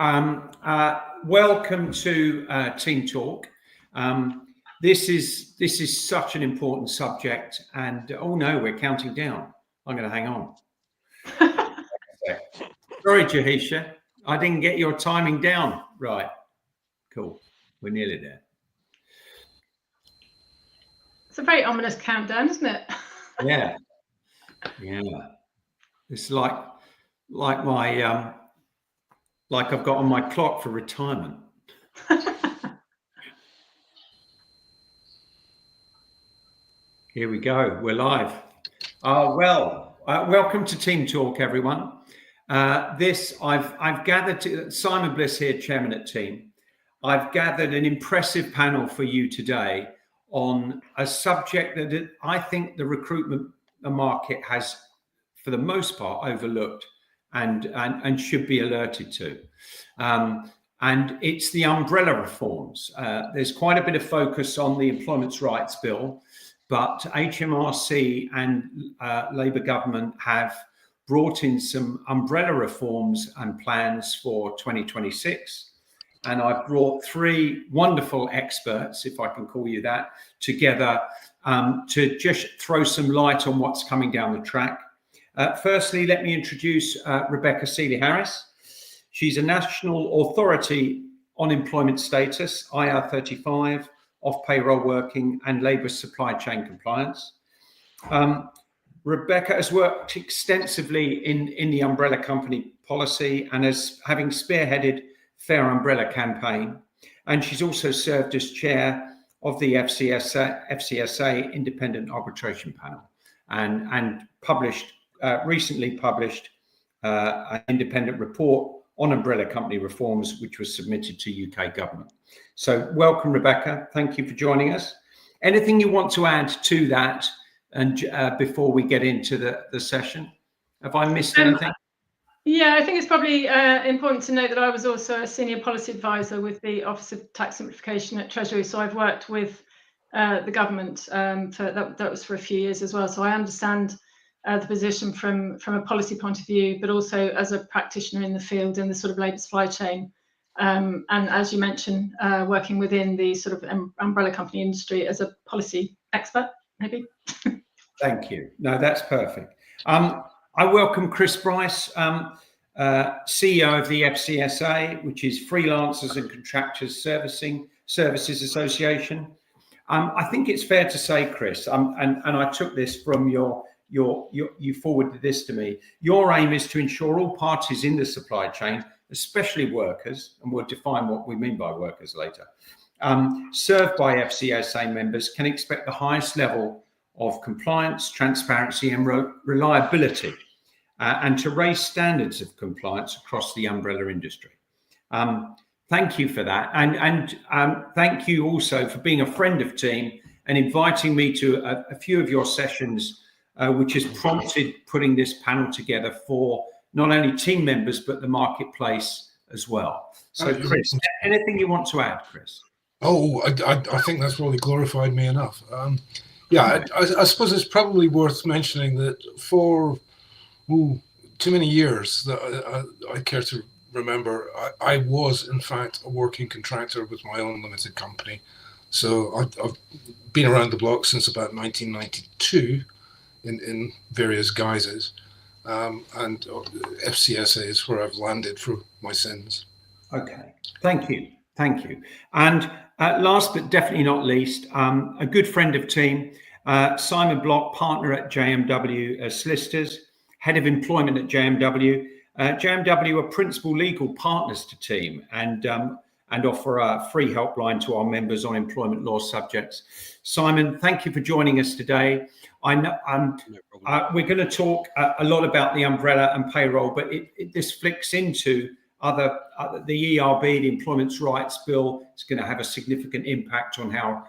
Welcome to Team Talk. This is such an important subject, and oh no, we're counting down. I'm going to hang on. Sorry, Jahisha, I didn't get your timing down right. Cool, we're nearly there. It's a very ominous countdown, isn't it? Yeah. It's like my like I've got on my clock for retirement. Here we go. We're live. Welcome to Team Talk, everyone. I've gathered Simon Bliss here, chairman at Team. I've gathered an impressive panel for you today on a subject that I think the recruitment market has, for the most part, overlooked and should be alerted to. And it's the umbrella reforms. There's quite a bit of focus on the Employment Rights Bill, but HMRC and Labour government have brought in some umbrella reforms and plans for 2026. And I've brought three wonderful experts, if I can call you that, together to just throw some light on what's coming down the track. Firstly, let me introduce Rebecca Seeley-Harris. She's a National Authority on Employment Status, IR35, off-payroll working and labour supply chain compliance. Rebecca has worked extensively in the umbrella company policy and as having spearheaded Fair Umbrella campaign. And she's also served as chair of the FCSA Independent Arbitration Panel and recently published an independent report on umbrella company reforms, which was submitted to UK government. So welcome, Rebecca. Thank you for joining us. Anything you want to add to that and before we get into the session? Have I missed anything? Yeah, I think it's probably important to note that I was also a senior policy advisor with the Office of Tax Simplification at Treasury. So I've worked with the government that was for a few years as well. So I understand the position from a policy point of view, but also as a practitioner in the field in the sort of labour supply chain. And as you mentioned, working within the sort of umbrella company industry as a policy expert, maybe. Thank you. No, that's perfect. I welcome Chris Bryce, CEO of the FCSA, which is Freelancers and Contractors Services Association. I think it's fair to say, Chris, and I took this from you forwarded this to me. Your aim is to ensure all parties in the supply chain, especially workers, and we'll define what we mean by workers later, served by FCSA members can expect the highest level of compliance, transparency and reliability, and to raise standards of compliance across the umbrella industry. Thank you for that. And thank you also for being a friend of Team and inviting me to a few of your sessions, which has prompted putting this panel together for not only Team members, but the marketplace as well. So Chris, anything you want to add, Chris? Oh, I think that's probably glorified me enough. Yeah, I suppose it's probably worth mentioning that for too many years that I care to remember, I was in fact a working contractor with my own limited company. So I've been around the block since about 1992 in various guises, and FCSA is where I've landed for my sins. Okay, thank you. And last but definitely not least, a good friend of Team, Simon Block, partner at JMW Solicitors, head of employment at JMW. JMW are principal legal partners to Team and offer a free helpline to our members on employment law subjects. Simon, thank you for joining us today. I know we're going to talk a lot about the umbrella and payroll, but this flicks into the ERB, the Employment Rights Bill. Is going to have a significant impact on how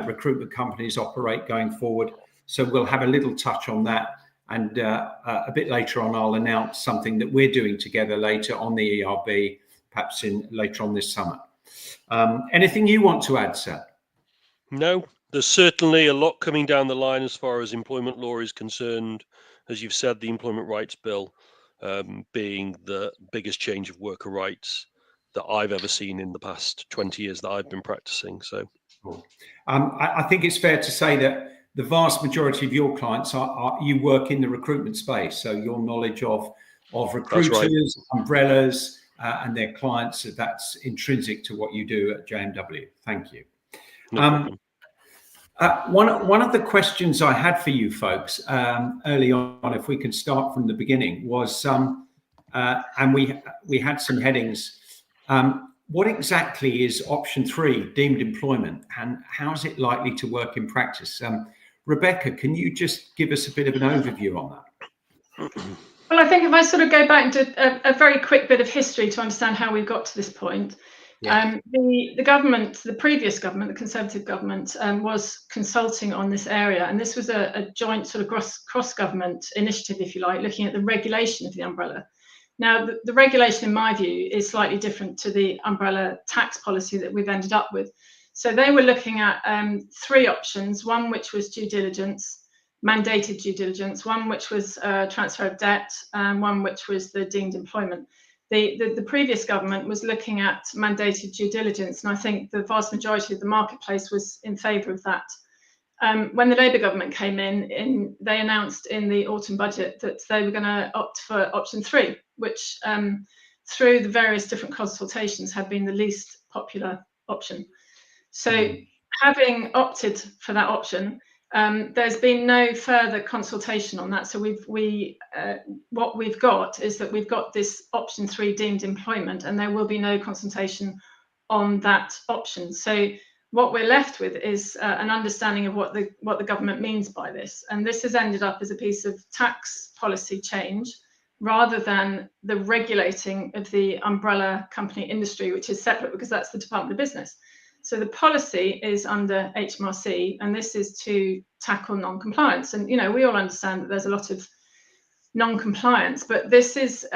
recruitment companies operate going forward. So we'll have a little touch on that. And a bit later on, I'll announce something that we're doing together later on the ERB, perhaps later on this summer. Anything you want to add, sir? No, there's certainly a lot coming down the line as far as employment law is concerned. As you've said, the Employment Rights Bill being the biggest change of worker rights that I've ever seen in the past 20 years that I've been practicing. So I think it's fair to say that the vast majority of your clients you work in the recruitment space, so your knowledge of recruiters, umbrellas, and their clients, that's intrinsic to what you do at JMW. Thank you. no problem. One of the questions I had for you folks early on, if we can start from the beginning, was, and we had some headings. What exactly is option 3, deemed employment, and how is it likely to work in practice? Rebecca, can you just give us a bit of an overview on that? Well, I think if I sort of go back to a very quick bit of history to understand how we got to this point, the government, the previous government, the Conservative government, was consulting on this area, and this was a joint sort of cross-government initiative, if you like, looking at the regulation of the umbrella. Now, the regulation, in my view, is slightly different to the umbrella tax policy that we've ended up with. So they were looking at 3 options, one which was due diligence, mandated due diligence, one which was transfer of debt, and one which was the deemed employment. The previous government was looking at mandated due diligence, and I think the vast majority of the marketplace was in favour of that. When the Labour government came in, they announced in the autumn budget that they were going to opt for option 3, which through the various different consultations had been the least popular option. So having opted for that option, there's been no further consultation on that. So what we've got is that we've got this option 3 deemed employment, and there will be no consultation on that option. So what we're left with is an understanding of what the government means by this, and this has ended up as a piece of tax policy change rather than the regulating of the umbrella company industry, which is separate because that's the Department of Business. So the policy is under HMRC, and this is to tackle non-compliance. And we all understand that there's a lot of non-compliance, but this is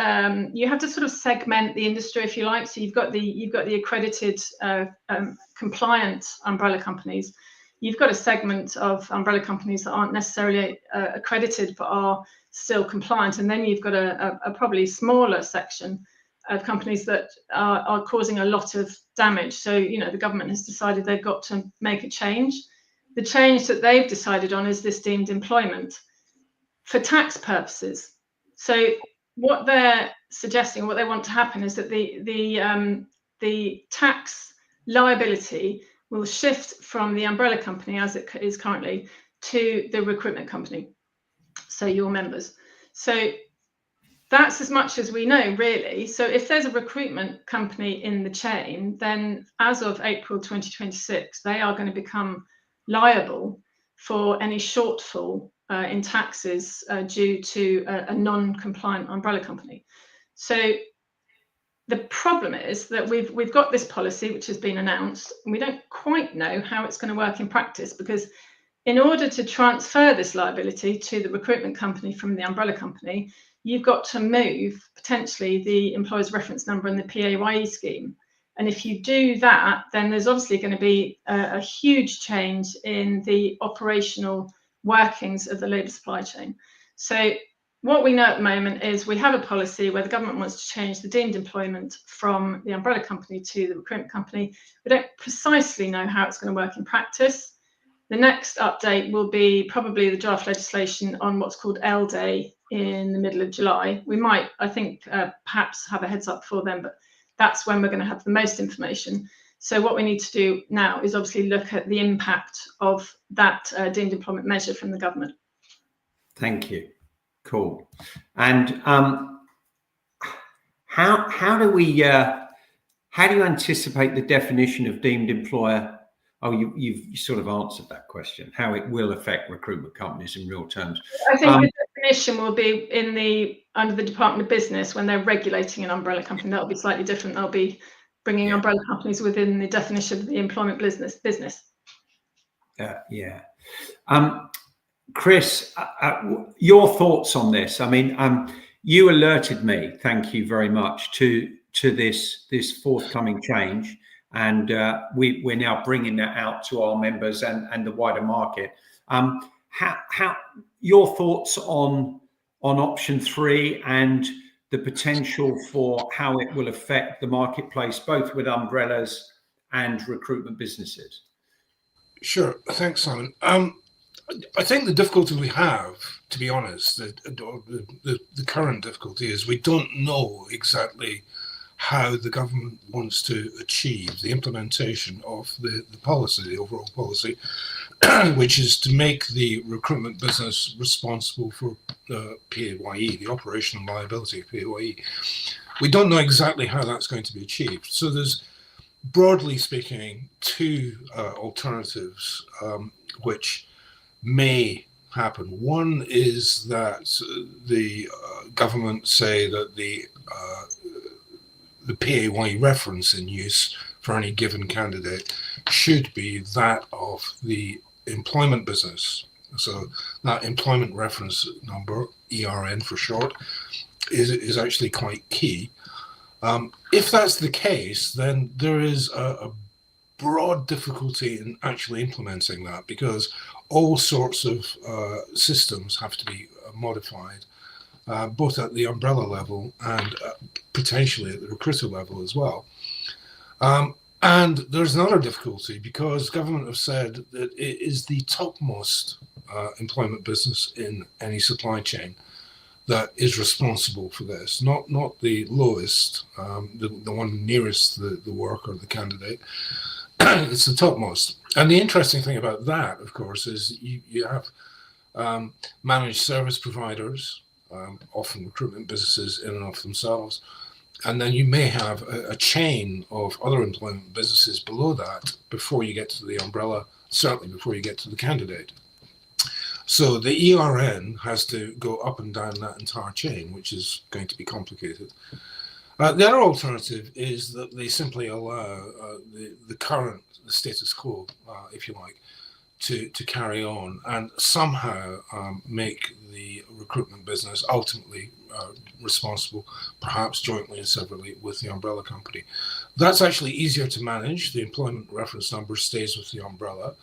you have to sort of segment the industry, if you like. So you've got the accredited compliant umbrella companies. You've got a segment of umbrella companies that aren't necessarily accredited but are still compliant, and then you've got a probably smaller section of companies that are causing a lot of damage. So the government has decided they've got to make a change. The change that they've decided on is this deemed employment for tax purposes. So what they're suggesting, what they want to happen, is that the tax liability will shift from the umbrella company, as it is currently, to the recruitment company, so your members. So that's as much as we know, really. So if there's a recruitment company in the chain, then as of April 2026, they are going to become liable for any shortfall in taxes due to a non-compliant umbrella company. So the problem is that we've got this policy which has been announced, and we don't quite know how it's going to work in practice, because in order to transfer this liability to the recruitment company from the umbrella company, you've got to move potentially the employer's reference number in the PAYE scheme. And if you do that, then there's obviously going to be a huge change in the operational workings of the labour supply chain. So what we know at the moment is we have a policy where the government wants to change the deemed employment from the umbrella company to the recruitment company. We don't precisely know how it's going to work in practice. The next update will be probably the draft legislation on what's called L Day in the middle of July. We might, I think, perhaps have a heads up before then, but that's when we're going to have the most information. So what we need to do now is obviously look at the impact of that deemed employment measure from the government. Thank you. Cool. And how do you anticipate the definition of deemed employer? Oh, you've sort of answered that question, how it will affect recruitment companies in real terms. I think the definition will be under the Department of Business when they're regulating an umbrella company. That'll be slightly different. They'll be bringing umbrella companies within the definition of the employment business. Yeah. Chris, your thoughts on this? I mean, you alerted me, thank you very much, to this forthcoming change. And we're now bringing that out to our members and the wider market. How your thoughts on option 3 and the potential for how it will affect the marketplace, both with umbrellas and recruitment businesses? Sure. Thanks, Simon. I think the difficulty we have, to be honest, the current difficulty is we don't know exactly how the government wants to achieve the implementation of the policy, the overall policy, which is to make the recruitment business responsible for PAYE, the operational liability of PAYE. We don't know exactly how that's going to be achieved. So there's, broadly speaking, two alternatives which may happen. One is that the government say that the PAYE reference in use for any given candidate should be that of the employment business. So that employment reference number, ERN for short, is actually quite key. If that's the case, then there is a broad difficulty in actually implementing that, because all sorts of systems have to be modified, both at the umbrella level and potentially at the recruiter level as well. And there's another difficulty, because government have said that it is the topmost employment business in any supply chain that is responsible for this, not the lowest, the one nearest the work or the candidate. It's the topmost. And the interesting thing about that, of course, is you have managed service providers, often recruitment businesses in and of themselves, and then you may have a chain of other employment businesses below that before you get to the umbrella, certainly before you get to the candidate. So the ERN has to go up and down that entire chain, which is going to be complicated. The other alternative is that they simply allow the current status quo, if you like, to carry on and somehow make the recruitment business ultimately responsible, perhaps jointly and separately with the umbrella company. That's actually easier to manage. The employment reference number stays with the umbrella.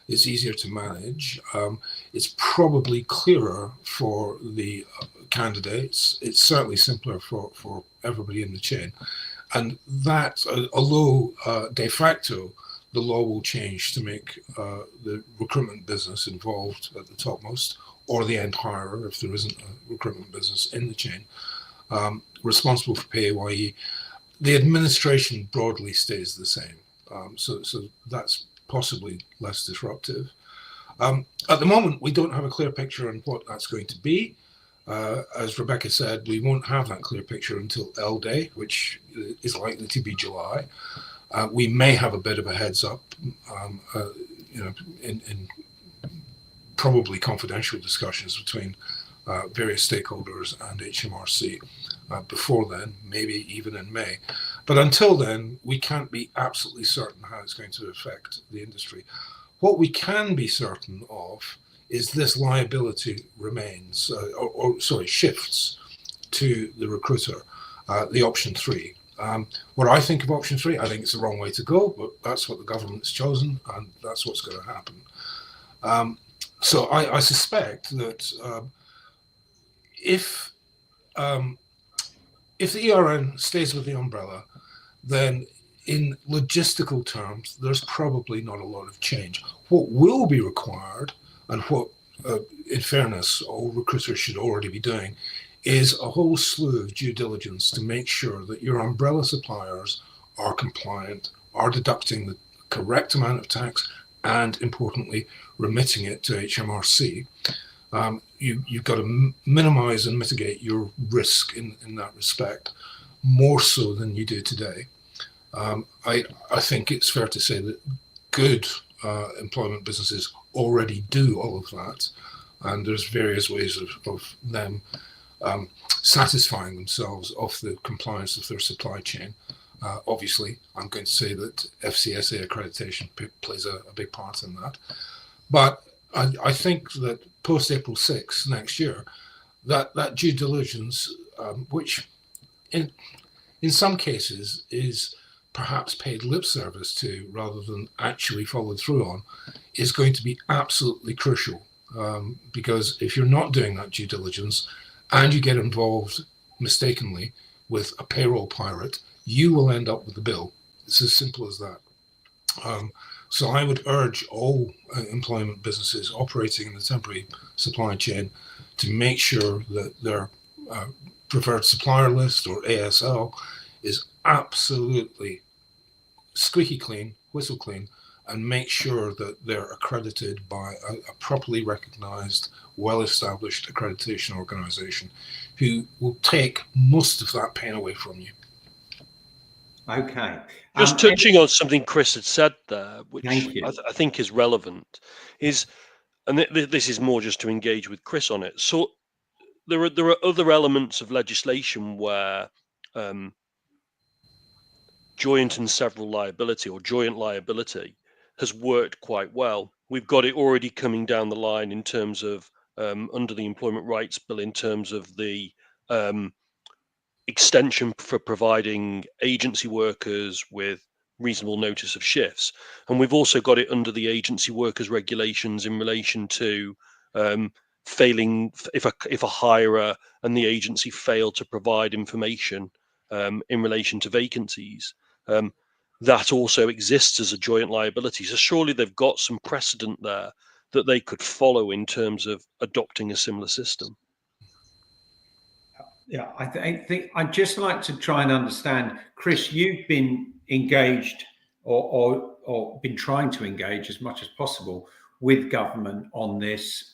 It's easier to manage. It's probably clearer for the candidates. It's certainly simpler for everybody in the chain. And that, although de facto, the law will change to make the recruitment business involved at the topmost, or the end hirer, if there isn't a recruitment business in the chain, responsible for PAYE. The administration broadly stays the same. So that's possibly less disruptive. At the moment, we don't have a clear picture on what that's going to be. As Rebecca said, we won't have that clear picture until L Day, which is likely to be July. We may have a bit of a heads up, in probably confidential discussions between various stakeholders and HMRC before then, maybe even in May. But until then, we can't be absolutely certain how it's going to affect the industry. What we can be certain of is this liability remains, shifts to the recruiter, the option 3. What I think of option 3, I think it's the wrong way to go, but that's what the government's chosen, and that's what's going to happen. So I suspect that if the ERN stays with the umbrella, then in logistical terms, there's probably not a lot of change. What will be required, and what, in fairness, all recruiters should already be doing, is a whole slew of due diligence to make sure that your umbrella suppliers are compliant, are deducting the correct amount of tax, and importantly, remitting it to HMRC. You've got to minimize and mitigate your risk in that respect, more so than you do today. I think it's fair to say that good employment businesses already do all of that, and there's various ways of them satisfying themselves of the compliance of their supply chain. Obviously, I'm going to say that FCSA accreditation plays a big part in that. But I think that post-April 6 next year, that due diligence, which in some cases is perhaps paid lip service to rather than actually followed through on, is going to be absolutely crucial. Because if you're not doing that due diligence and you get involved mistakenly with a payroll pirate, you will end up with the bill. It's as simple as that. So I would urge all employment businesses operating in the temporary supply chain to make sure that their preferred supplier list, or ASL, is absolutely squeaky clean, whistle clean, and make sure that they're accredited by a properly recognized, well-established accreditation organization who will take most of that pain away from you. Okay. Just touching on something Chris had said there, which Thank you. I think is relevant, is, and this is more just to engage with Chris on it. So there are other elements of legislation where joint and several liability, or joint liability, has worked quite well. We've got it already coming down the line in terms of under the Employment Rights Bill, in terms of the extension for providing agency workers with reasonable notice of shifts, and we've also got it under the agency workers regulations in relation to failing if a hirer and the agency fail to provide information in relation to vacancies. That also exists as a joint liability. So surely they've got some precedent there that they could follow in terms of adopting a similar system. Yeah, I think I'd just like to try and understand, Chris, you've been engaged or been trying to engage as much as possible with government on this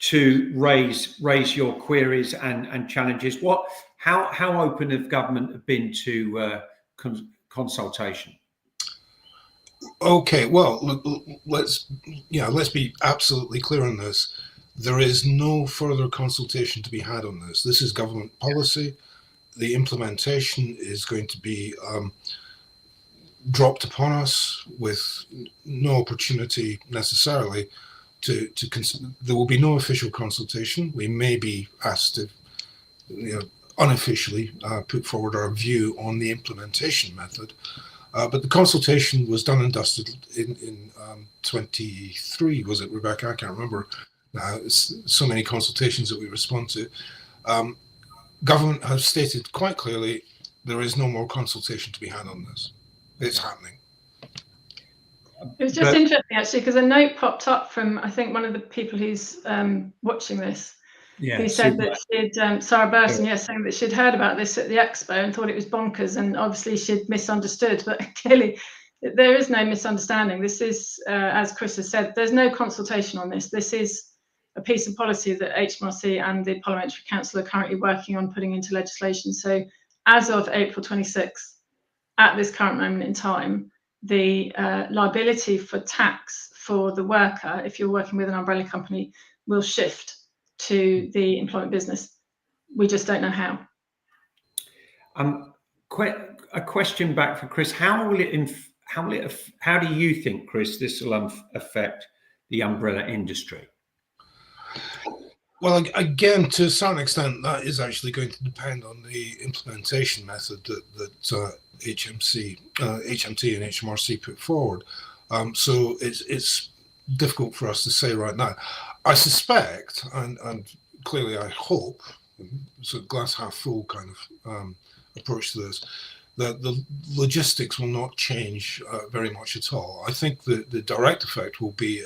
to raise your queries and challenges. How open have government have been to consultation? Okay, well, let's be absolutely clear on this. There is no further consultation to be had on this. This is government policy. The implementation is going to be dropped upon us with no opportunity necessarily to there will be no official consultation. We may be asked to unofficially put forward our view on the implementation method. But the consultation was done and dusted in 23, was it, Rebecca? I can't remember. So many consultations that we respond to. Government has stated quite clearly there is no more consultation to be had on this. It's happening. It was just interesting, actually, because a note popped up from, I think, one of the people who's watching this. Yeah, who said that she'd, Sarah Burton, yes, saying that she'd heard about this at the expo and thought it was bonkers, and obviously she'd misunderstood, but clearly there is no misunderstanding. This is, as Chris has said, there's no consultation on this. This is a piece of policy that HMRC and the Parliamentary Council are currently working on putting into legislation. So as of April 26th, at this current moment in time, the liability for tax for the worker, if you're working with an umbrella company, will shift to the employment business. We just don't know how. A question back for Chris. How do you think, Chris, this will affect the umbrella industry? Well, again, to a certain extent, that is actually going to depend on the implementation method that HMT and HMRC put forward. So it's difficult for us to say right now. I suspect, and clearly I hope, so glass half full kind of approach to this, that the logistics will not change very much at all. I think the direct effect will be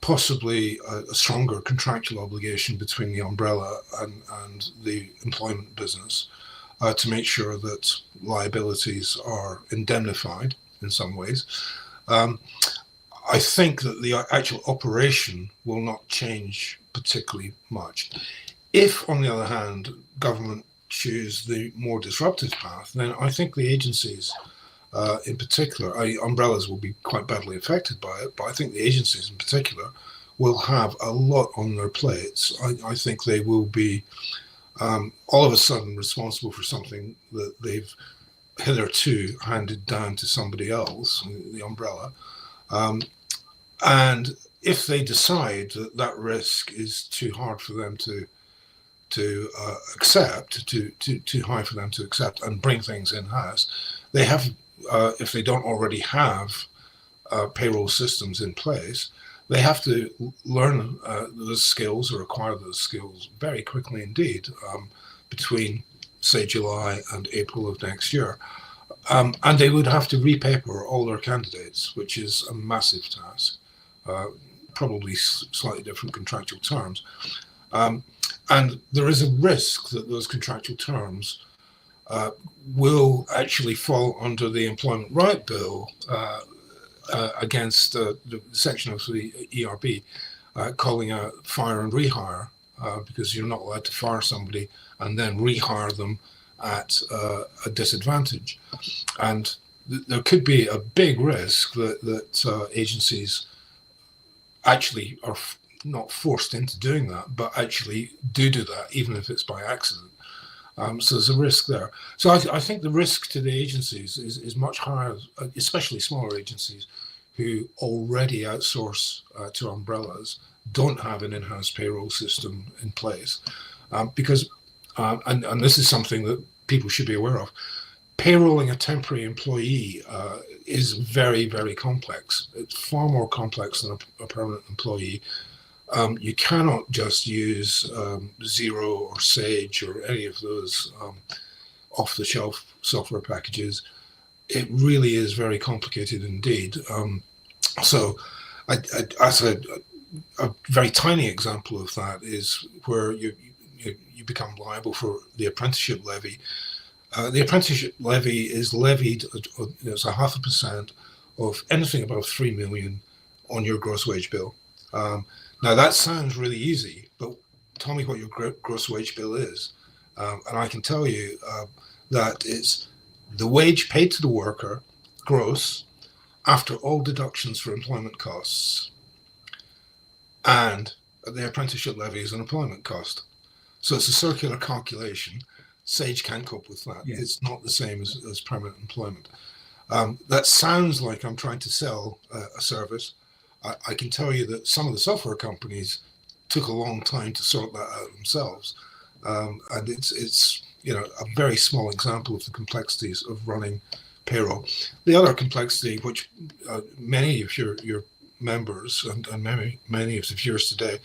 possibly a stronger contractual obligation between the umbrella and the employment business to make sure that liabilities are indemnified in some ways. I think that the actual operation will not change particularly much. If, on the other hand, government choose the more disruptive path, then I think the agencies in particular, umbrellas will be quite badly affected by it, but I think the agencies in particular will have a lot on their plates. I think they will be all of a sudden responsible for something that they've hitherto handed down to somebody else, the umbrella. And if they decide that that risk is too hard for them to accept, too high for them to accept and bring things in-house, they have, if they don't already have payroll systems in place, they have to learn those skills or acquire those skills very quickly indeed between, say, July and April of next year. And they would have to repaper all their candidates, which is a massive task, probably slightly different contractual terms. And there is a risk that those contractual terms will actually fall under the Employment Right Bill against the section of the ERB calling out fire and rehire, because you're not allowed to fire somebody and then rehire them at a disadvantage. And there could be a big risk that agencies actually are not forced into doing that, but actually do that, even if it's by accident. So there's a risk there. So I think the risk to the agencies is much higher, especially smaller agencies who already outsource to umbrellas, don't have an in-house payroll system in place. Because, and this is something that people should be aware of, payrolling a temporary employee is very, very complex. It's far more complex than a permanent employee. You cannot just use Xero or Sage or any of those off-the-shelf software packages. It really is very complicated indeed. So as a very tiny example of that is where you become liable for the apprenticeship levy. The apprenticeship levy is levied as a 0.5% of anything above 3 million on your gross wage bill. Now that sounds really easy, but tell me what your gross wage bill is. And I can tell you that it's the wage paid to the worker, gross, after all deductions for employment costs. And the apprenticeship levy is an employment cost. So it's a circular calculation. Sage can't cope with that. Yeah. It's not the same as permanent employment. That sounds like I'm trying to sell a service. I can tell you that some of the software companies took a long time to sort that out themselves. And it's a very small example of the complexities of running payroll. The other complexity, which many of your members and many of the viewers today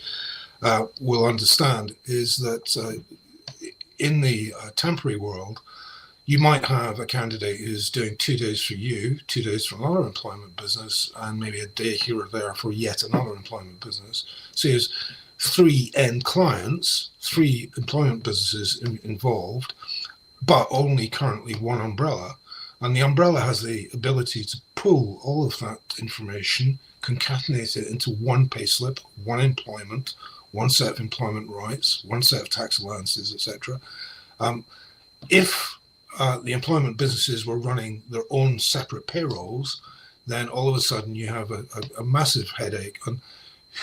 will understand, is that in the temporary world, you might have a candidate who's doing 2 days for you, 2 days for another employment business, and maybe a day here or there for yet another employment business. So there's 3 end clients, 3 employment businesses involved, but only currently 1 umbrella. And the umbrella has the ability to pull all of that information, concatenate it into 1 payslip, 1 employment, 1 set of employment rights, 1 set of tax allowances, etc. If the employment businesses were running their own separate payrolls, then all of a sudden you have a massive headache on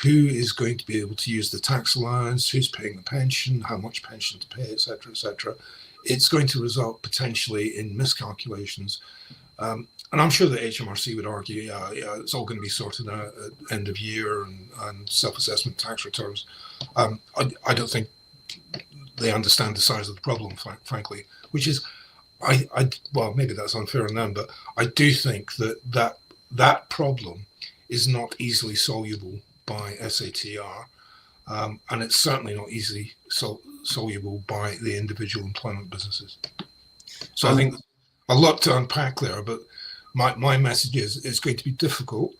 who is going to be able to use the tax allowance, who's paying the pension, how much pension to pay, etc., etc. It's going to result potentially in miscalculations. And I'm sure the HMRC would argue, yeah, it's all going to be sorted out at end of year and self-assessment tax returns. I don't think they understand the size of the problem, frankly, which is, well, maybe that's unfair on them, but I do think that problem is not easily soluble by SATR, and it's certainly not easily soluble by the individual employment businesses. So I think a lot to unpack there, but my message is it's going to be difficult,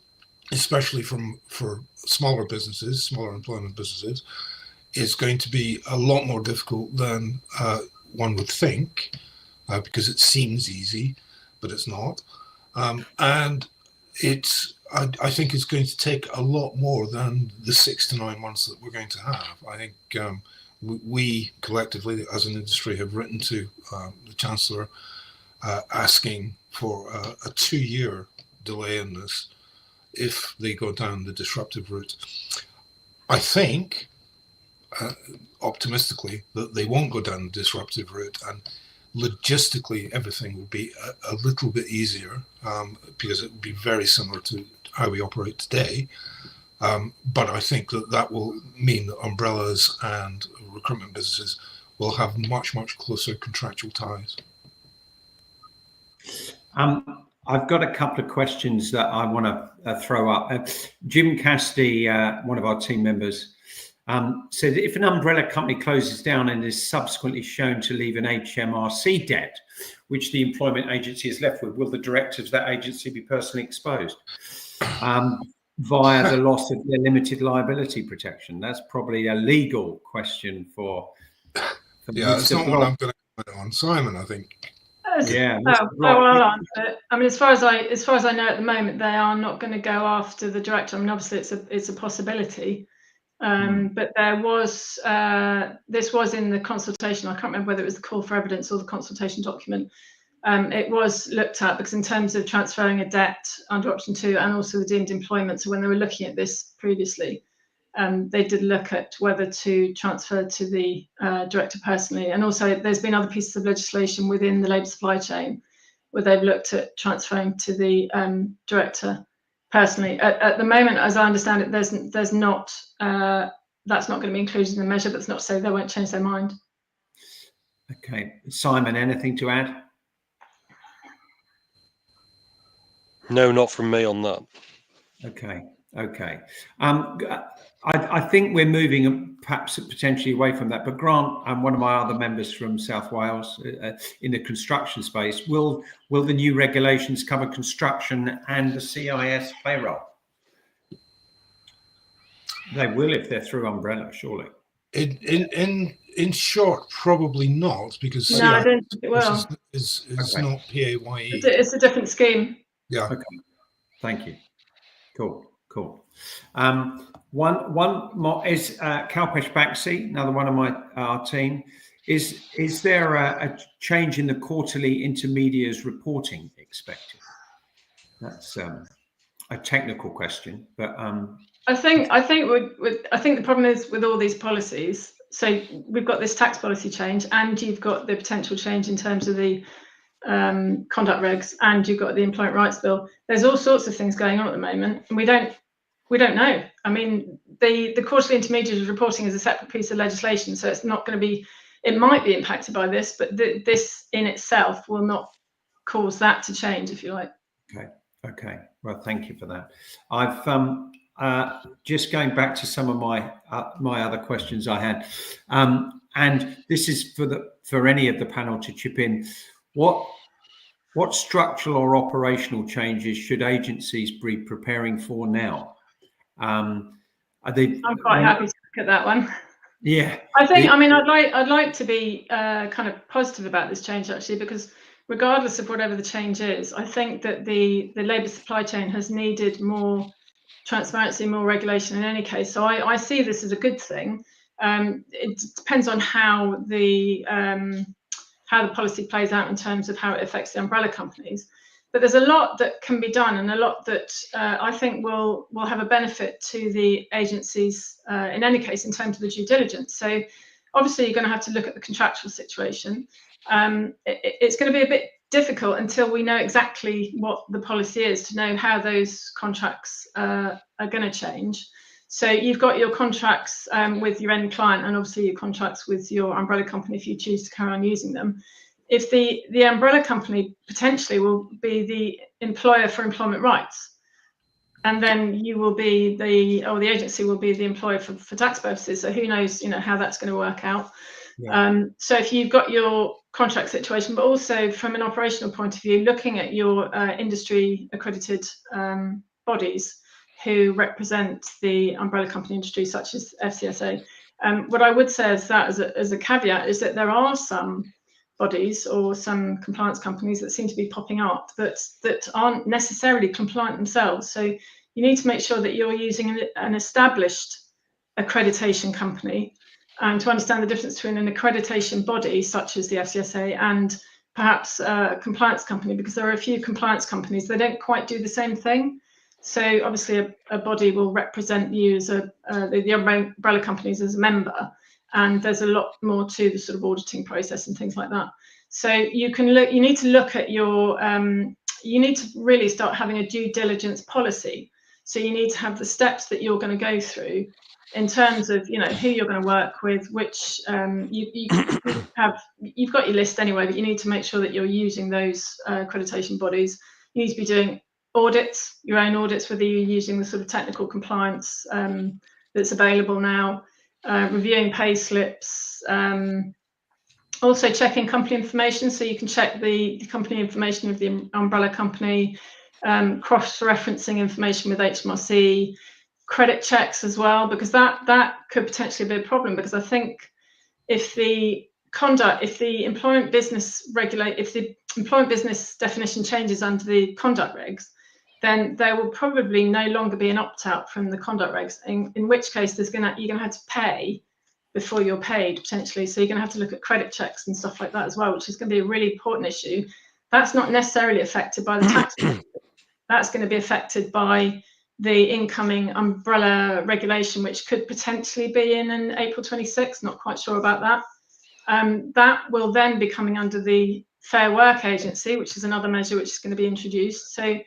especially for smaller businesses, smaller employment businesses. It's going to be a lot more difficult than one would think, because it seems easy, but it's not. And I think it's going to take a lot more than the 6 to 9 months that we're going to have. I think we collectively as an industry have written to the Chancellor asking for a 2-year delay in this if they go down the disruptive route. I think, optimistically, that they won't go down the disruptive route, and logistically everything will be a little bit easier, because it will be very similar to how we operate today. But I think that will mean that umbrellas and recruitment businesses will have much, much closer contractual ties. I've got a couple of questions that I want to throw up. Jim Cassidy, one of our team members, So that if an umbrella company closes down and is subsequently shown to leave an HMRC debt, which the employment agency is left with, will the directors of that agency be personally exposed via the loss of their limited liability protection? That's probably a legal question for yeah, it's not what I'm going to comment on. Simon, I think. Yeah. Well, I'll answer it. I mean, as far as I know at the moment, they are not going to go after the director. I mean, obviously, it's a possibility. But there was this was in the consultation. I can't remember whether it was the call for evidence or the consultation document. It was looked at because in terms of transferring a debt under option 2 and also the deemed employment. So when they were looking at this previously, they did look at whether to transfer to the director personally. And also there's been other pieces of legislation within the labour supply chain where they've looked at transferring to the director personally. At the moment, as I understand it, there's not that's not going to be included in the measure, but it's not to say they won't change their mind. Okay, Simon, anything to add? No, not from me on that. Okay. I think we're moving perhaps potentially away from that. But Grant, one of my other members from South Wales in the construction space, will the new regulations cover construction and the CIS payroll? They will if they're through umbrella, surely. In short, probably not, because no, I don't think it will. is not PAYE. It's a different scheme. Yeah. Okay. Thank you. Cool. One more is Kalpesh Baxi, another one of our team. Is there a change in the quarterly intermediaries reporting expected? That's a technical question, but I think the problem is with all these policies. So we've got this tax policy change, and you've got the potential change in terms of the conduct regs, and you've got the Employment Rights Bill. There's all sorts of things going on at the moment, and we don't know. I mean, the quarterly intermediaries reporting is a separate piece of legislation, so it's not going to be. It might be impacted by this, but this in itself will not cause that to change, if you like. Okay. Well, thank you for that. I've just going back to some of my other questions I had, and this is for any of the panel to chip in. What structural or operational changes should agencies be preparing for now? I'm quite happy to look at that one. Yeah, I mean, I'd like to be kind of positive about this change actually, because regardless of whatever the change is, I think that the labour supply chain has needed more transparency, more regulation in any case. So I see this as a good thing. It depends on how the policy plays out in terms of how it affects the umbrella companies. But there's a lot that can be done, and a lot that I think will have a benefit to the agencies in any case in terms of the due diligence. So obviously you're going to have to look at the contractual situation. It's going to be a bit difficult until we know exactly what the policy is to know how those contracts are going to change. So you've got your contracts with your end client, and obviously your contracts with your umbrella company if you choose to carry on using them. If the umbrella company potentially will be the employer for employment rights, and then you will be the agency will be the employer for tax purposes. So who knows, how that's going to work out. Yeah. So if you've got your contract situation, but also from an operational point of view, looking at your industry accredited bodies who represent the umbrella company industry, such as FCSA. What I would say is that as a caveat is that there are some bodies or some compliance companies that seem to be popping up that aren't necessarily compliant themselves. So you need to make sure that you're using an established accreditation company to understand the difference between an accreditation body such as the FCSA and perhaps a compliance company, because there are a few compliance companies that don't quite do the same thing. So obviously a body will represent you as the umbrella companies as a member, and there's a lot more to the sort of auditing process and things like that. So you need to look at your, you need to really start having a due diligence policy. So you need to have the steps that you're going to go through in terms of, who you're going to work with, which you've got your list anyway, but you need to make sure that you're using those accreditation bodies. You need to be doing audits, your own audits, whether you're using the sort of technical compliance that's available now. reviewing pay slips, also checking company information. So you can check the company information of the umbrella company, cross-referencing information with HMRC, credit checks as well, because that could potentially be a problem, because I think if the employment business definition changes under the conduct regs, then there will probably no longer be an opt-out from the conduct regs, in which case you're going to have to pay before you're paid, potentially. So you're going to have to look at credit checks and stuff like that as well, which is going to be a really important issue. That's not necessarily affected by the tax. That's going to be affected by the incoming umbrella regulation, which could potentially be in April 26. Not quite sure about that. That will then be coming under the Fair Work Agency, which is another measure which is going to be introduced. So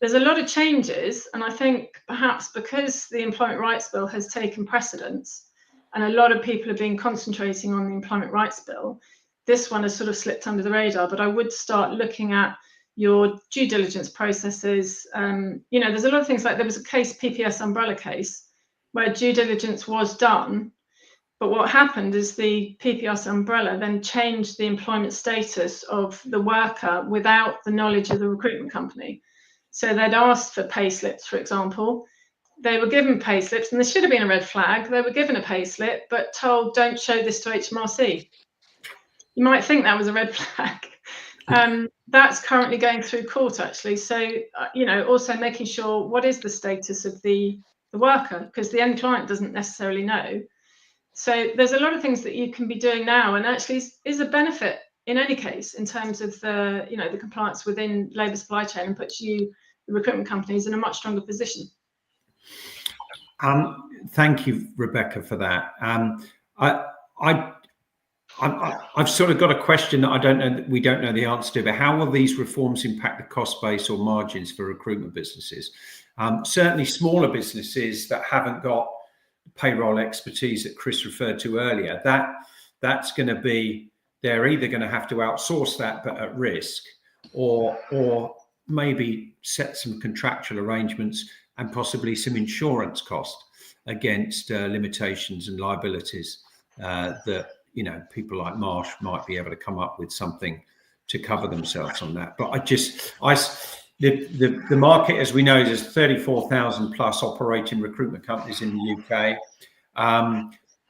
there's a lot of changes, and I think perhaps because the Employment Rights Bill has taken precedence and a lot of people have been concentrating on the Employment Rights Bill, this one has sort of slipped under the radar. But I would start looking at your due diligence processes. There's a lot of things, like there was a case, PPS umbrella case, where due diligence was done, but what happened is the PPS umbrella then changed the employment status of the worker without the knowledge of the recruitment company. So they'd asked for pay slips, for example. They were given pay slips, and there should have been a red flag. They were given a pay slip, but told, don't show this to HMRC. You might think that was a red flag. That's currently going through court, actually. So, also making sure what is the status of the worker, because the end client doesn't necessarily know. So there's a lot of things that you can be doing now, and actually is a benefit in any case in terms of the compliance within labour supply chain, and puts the recruitment companies in a much stronger position. Thank you, Rebecca, for that. I've sort of got a question that we don't know the answer to, but how will these reforms impact the cost base or margins for recruitment businesses? Certainly smaller businesses that haven't got payroll expertise that Chris referred to earlier, that's going to be, they're either going to have to outsource that but at risk, or maybe set some contractual arrangements and possibly some insurance cost against limitations and liabilities that people like Marsh might be able to come up with something to cover themselves on that. But the market, as we know, there's 34,000 plus operating recruitment companies in the UK.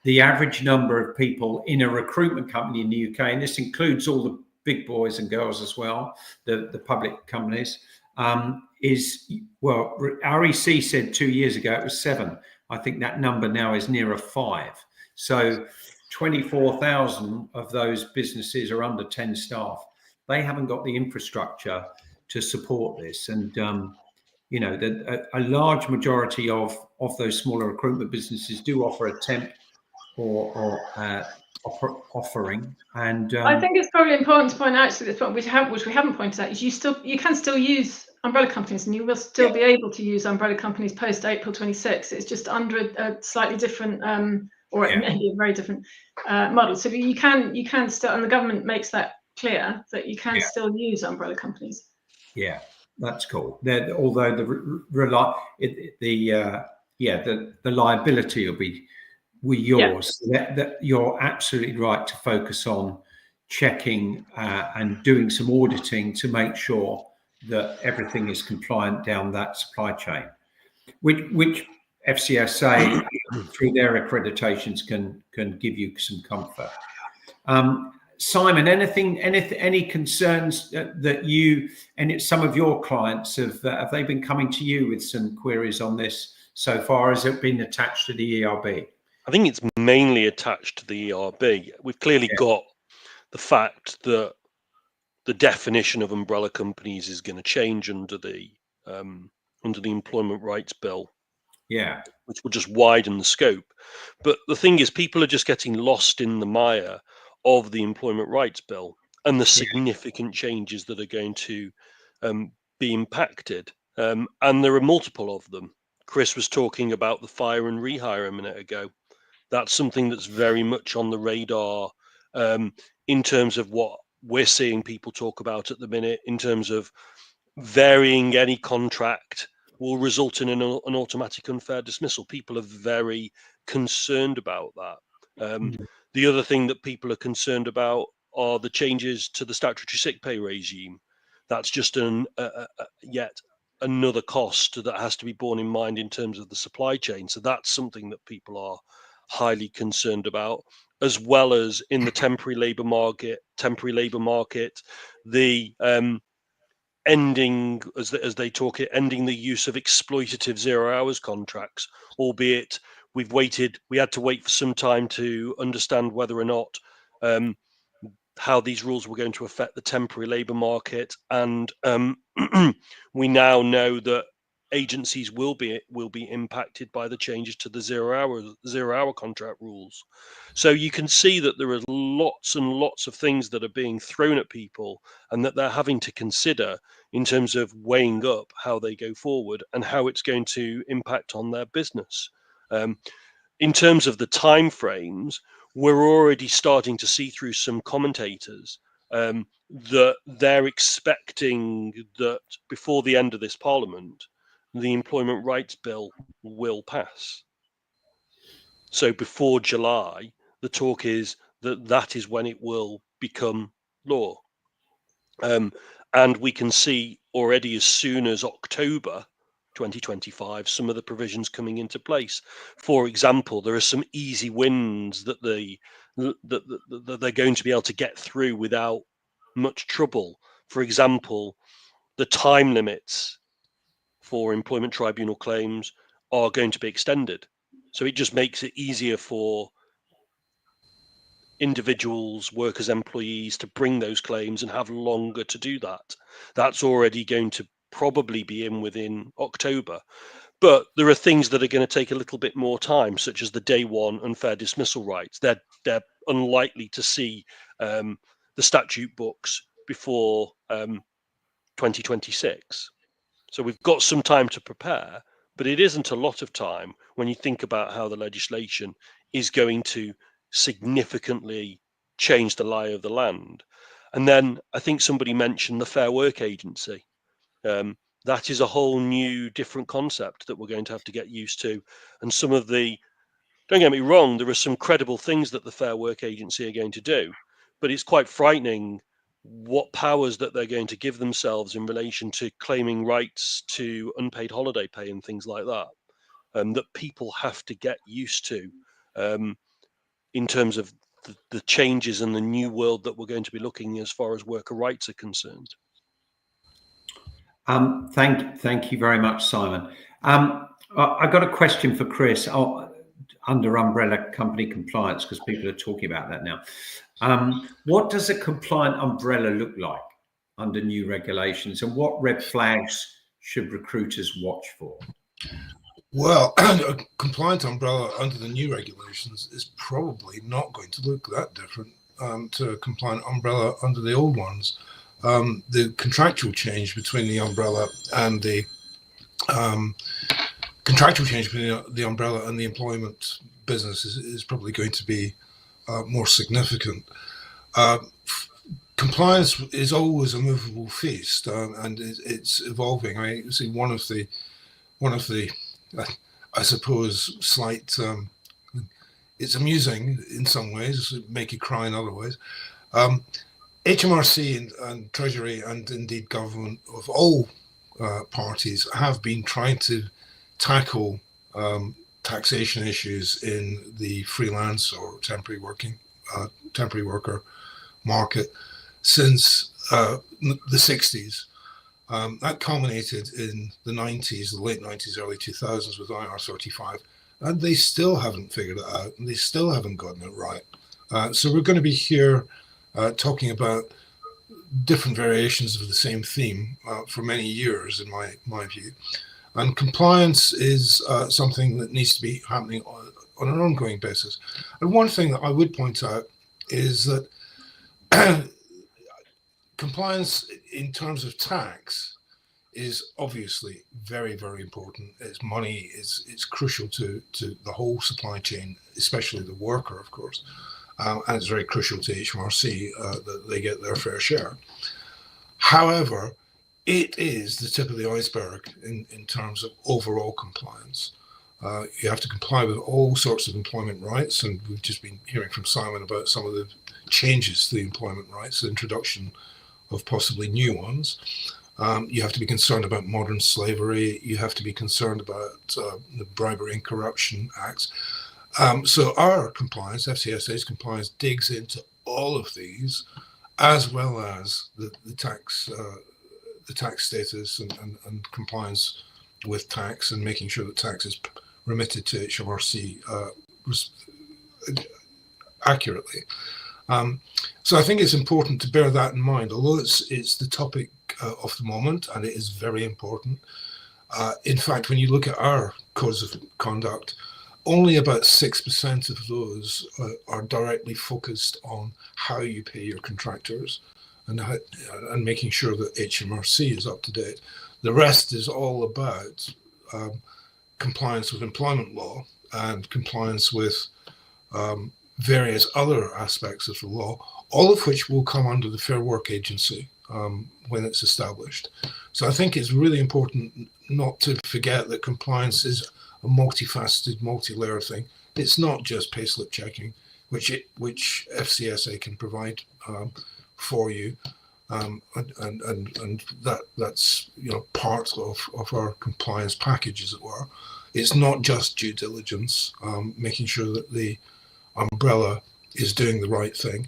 The average number of people in a recruitment company in the UK, and this includes all the big boys and girls as well, the public companies, REC said 2 years ago it was 7. I think that number now is nearer 5. So 24,000 of those businesses are under 10 staff. They haven't got the infrastructure to support this, and a large majority of those smaller recruitment businesses do offer a temp or offering. And I think it's probably important to point out, actually, this point which we haven't pointed out, is you can still use umbrella companies, and you will still be able to use umbrella companies post April 26. It's just under a slightly different or it may be a very different model. So you can still, and the government makes that clear, that you can still use umbrella companies. Yeah, that's cool. Although the liability will be yours. That you're absolutely right to focus on checking and doing some auditing to make sure that everything is compliant down that supply chain, which FCSA through their accreditations can give you some comfort. Simon, any concerns that you and some of your clients have they been coming to you with some queries on this so far? Has it been attached to the ERB? I think it's mainly attached to the ERB. We've clearly got the fact that the definition of umbrella companies is going to change under the Employment Rights Bill. Yeah, which will just widen the scope. But the thing is, people are just getting lost in the mire of the Employment Rights Bill and the significant changes that are going to be impacted. And there are multiple of them. Chris was talking about the fire and rehire a minute ago. That's something that's very much on the radar in terms of what we're seeing people talk about at the minute, in terms of varying any contract will result in an automatic unfair dismissal. People are very concerned about that. The other thing that people are concerned about are the changes to the statutory sick pay regime. That's just yet another cost that has to be borne in mind in terms of the supply chain. So that's something that people are highly concerned about, as well as in the temporary labour market. The ending, as they talk it, ending the use of exploitative 0 hours contracts, albeit we had to wait for some time to understand whether or not how these rules were going to affect the temporary labour market, and we now know that agencies will be impacted by the changes to the 0 hour contract rules. So you can see that there are lots and lots of things that are being thrown at people, and that they're having to consider in terms of weighing up how they go forward and how it's going to impact on their business. In terms of the timeframes, we're already starting to see through some commentators that they're expecting that before the end of this Parliament, the Employment Rights Bill will pass. So before July, the talk is that is when it will become law. And we can see already as soon as October 2025, some of the provisions coming into place. For example, there are some easy wins that they're going to be able to get through without much trouble. For example, the time limits for employment tribunal claims are going to be extended. So it just makes it easier for individuals, workers, employees to bring those claims and have longer to do that. That's already going to probably be in within October. But there are things that are going to take a little bit more time, such as the day one unfair dismissal rights. They're unlikely to see the statute books before 2026. So we've got some time to prepare, but it isn't a lot of time when you think about how the legislation is going to significantly change the lie of the land. And then I think somebody mentioned the Fair Work Agency. That is a whole new different concept that we're going to have to get used to. And some of the, don't get me wrong, there are some credible things that the Fair Work Agency are going to do, but it's quite frightening what powers that they're going to give themselves in relation to claiming rights to unpaid holiday pay and things like that, that people have to get used to in terms of the changes and the new world that we're going to be looking as far as worker rights are concerned. Thank you very much, Simon. I got a question for Chris under umbrella company compliance, because people are talking about that now. What does a compliant umbrella look like under new regulations, and what red flags should recruiters watch for? Well, a compliant umbrella under the new regulations is probably not going to look that different to a compliant umbrella under the old ones. The contractual change between the umbrella and the umbrella and the employment business is probably going to be more significant. Compliance is always a movable feast, and it's evolving. I see one of the I suppose slight. It's amusing in some ways, make you cry in other ways. HMRC and Treasury and indeed government of all parties have been trying to tackle taxation issues in the freelance or temporary worker market since the 60s. That culminated in the 90s, the late 90s, early 2000s with IR35, and they still haven't figured it out, and they still haven't gotten it right. So we're going to be here talking about different variations of the same theme for many years, in my view. And compliance is something that needs to be happening on an ongoing basis. And one thing that I would point out is that compliance in terms of tax is obviously very, very important. It's money, it's crucial to the whole supply chain, especially the worker, of course. And it's very crucial to HMRC that they get their fair share. However, it is the tip of the iceberg in terms of overall compliance. You have to comply with all sorts of employment rights, and we've just been hearing from Simon about some of the changes to the employment rights, the introduction of possibly new ones. You have to be concerned about modern slavery. You have to be concerned about the Bribery and Corruption Acts. So our compliance, FCSA's compliance, digs into all of these, as well as the tax status and compliance with tax, and making sure that tax is remitted to HMRC accurately. So I think it's important to bear that in mind, although it's the topic of the moment, and it is very important. In fact, when you look at our codes of conduct, only about 6% of those are directly focused on how you pay your contractors and making sure that HMRC is up to date. The rest is all about compliance with employment law and compliance with various other aspects of the law, all of which will come under the Fair Work Agency when it's established. So I think it's really important not to forget that compliance is a multifaceted, multi-layer thing. It's not just payslip checking, which FCSA can provide for you, and that's part of our compliance package, as it were. It's not just due diligence, making sure that the umbrella is doing the right thing.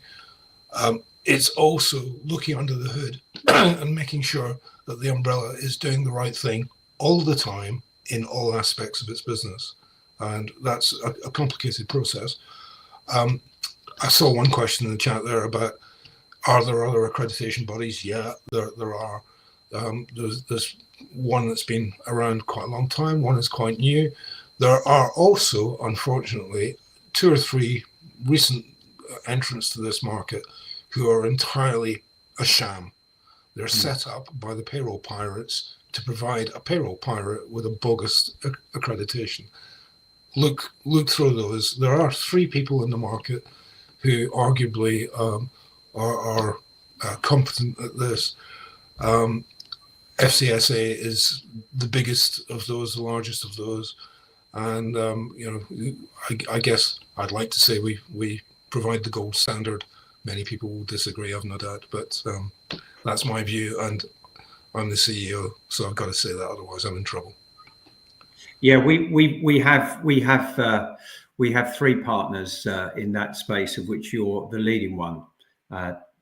It's also looking under the hood and making sure that the umbrella is doing the right thing all the time in all aspects of its business. And that's a complicated process. I saw one question in the chat there about, are there other accreditation bodies? Yeah, there are. There's one that's been around quite a long time, one is quite new. There are also, unfortunately, 2 or 3 recent entrants to this market who are entirely a sham. They're set up by the payroll pirates to provide a payroll pirate with a bogus accreditation. Look through those. There are 3 people in the market who arguably are competent at this. FCSA is the biggest of those, the largest of those, and I guess I'd like to say we provide the gold standard. Many people will disagree, I've no doubt, but that's my view, and I'm the CEO, so I've got to say that, otherwise I'm in trouble. Yeah, we have 3 partners in that space, of which you're the leading one,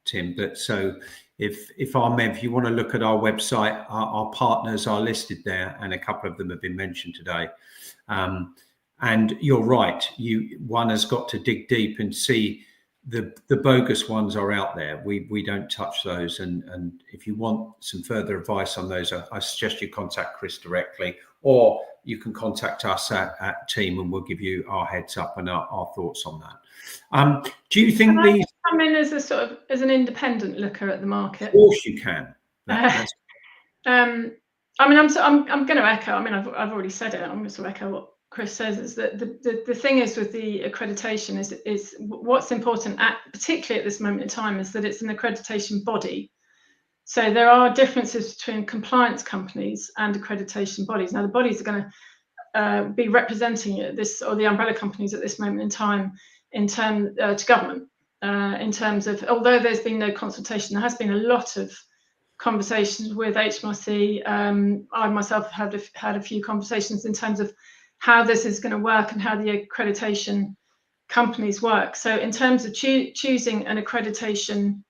Tim. But so if you want to look at our website, our partners are listed there, and a couple of them have been mentioned today. And you're right, one has got to dig deep and see the bogus ones are out there. We don't touch those, and if you want some further advice on those, I suggest you contact Chris directly, or you can contact us at Team, and we'll give you our heads up and our thoughts on that. Do you think these come in as a sort of as an independent looker at the market? Of course you can. I mean, I'm going to echo. I mean, I've already said it. I'm going to sort of echo what Chris says. Is that the thing is with the accreditation is what's important, particularly at this moment in time, is that it's an accreditation body. So there are differences between compliance companies and accreditation bodies. Now, the bodies are going to be representing this, or the umbrella companies at this moment in time, to government. In terms of, although there's been no consultation, there has been a lot of conversations with HMRC. I myself have had a few conversations in terms of how this is going to work and how the accreditation companies work. So in terms of choosing an accreditation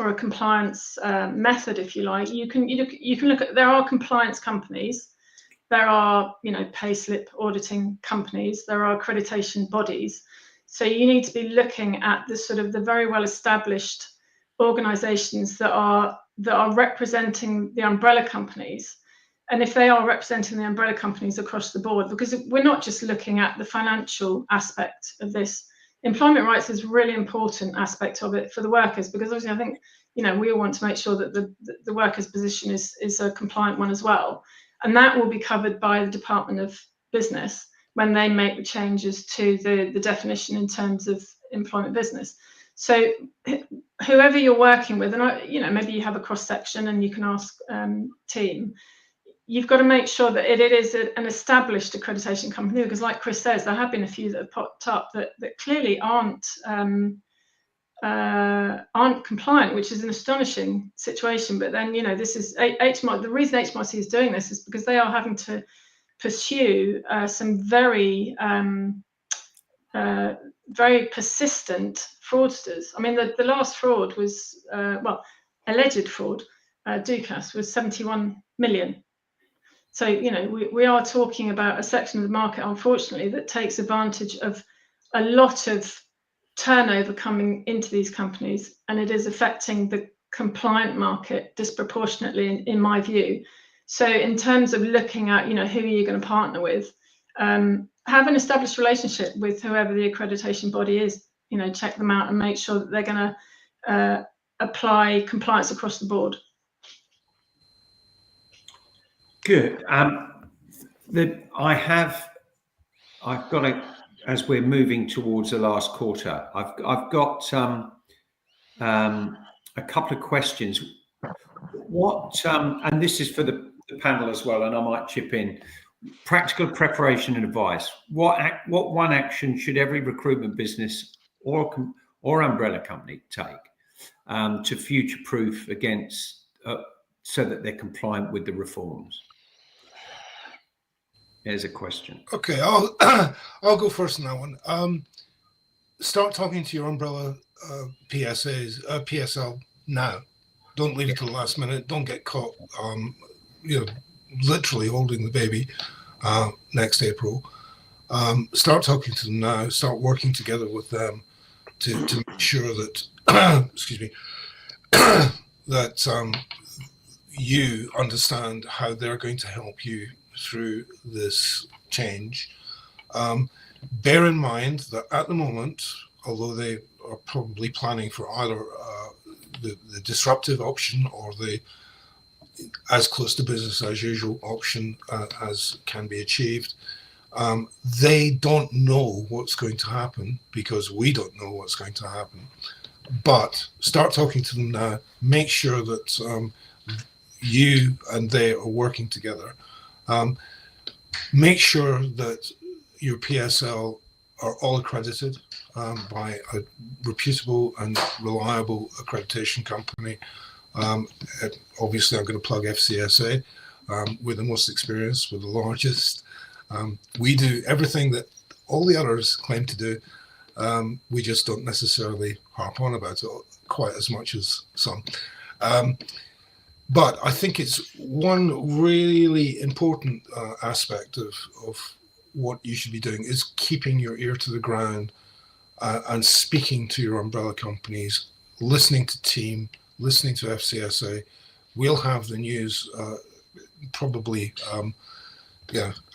or a compliance method, if you like, you can look at, there are compliance companies, there are payslip auditing companies, there are accreditation bodies. So you need to be looking at the very well established organisations that are representing the umbrella companies, and if they are representing the umbrella companies across the board, because we're not just looking at the financial aspect of this. Employment rights is a really important aspect of it for the workers, because obviously I think we all want to make sure that the workers' position is a compliant one as well, and that will be covered by the Department of Business when they make the changes to the definition in terms of employment business. So whoever you're working with, and maybe you have a cross section and you can ask team, you've got to make sure that it is an established accreditation company, because like Chris says, there have been a few that have popped up that clearly aren't compliant, which is an astonishing situation. But then, this is the reason HMRC is doing this is because they are having to pursue some very very persistent fraudsters. I mean, the last fraud was alleged fraud, Ducas, was 71 million. So, we are talking about a section of the market, unfortunately, that takes advantage of a lot of turnover coming into these companies, and it is affecting the compliant market disproportionately, in my view. So in terms of looking at, who are you going to partner with, have an established relationship with whoever the accreditation body is, check them out and make sure that they're going to apply compliance across the board. Good. I've got as we're moving towards the last quarter, I've got a couple of questions. And this is for the panel as well, and I might chip in. Practical preparation and advice. What one action should every recruitment business or umbrella company take to future-proof against, so that they're compliant with the reforms? There's a question. Okay, I'll go first on that one. Start talking to your umbrella PSL now. Don't leave it till the last minute. Don't get caught, literally holding the baby next April. Start talking to them now. Start working together with them to make sure that, excuse me, that you understand how they're going to help you through this change. Bear in mind that at the moment, although they are probably planning for either the disruptive option or the as close to business as usual option as can be achieved, they don't know what's going to happen, because we don't know what's going to happen. But start talking to them now. Make sure that you and they are working together. Make sure that your PSL are all accredited by a reputable and reliable accreditation company. Obviously, I'm going to plug FCSA. We're the most experienced, we're the largest. We do everything that all the others claim to do. We just don't necessarily harp on about it quite as much as some. But I think it's one really important aspect of what you should be doing is keeping your ear to the ground and speaking to your umbrella companies, listening to team, listening to FCSA. We'll have the news probably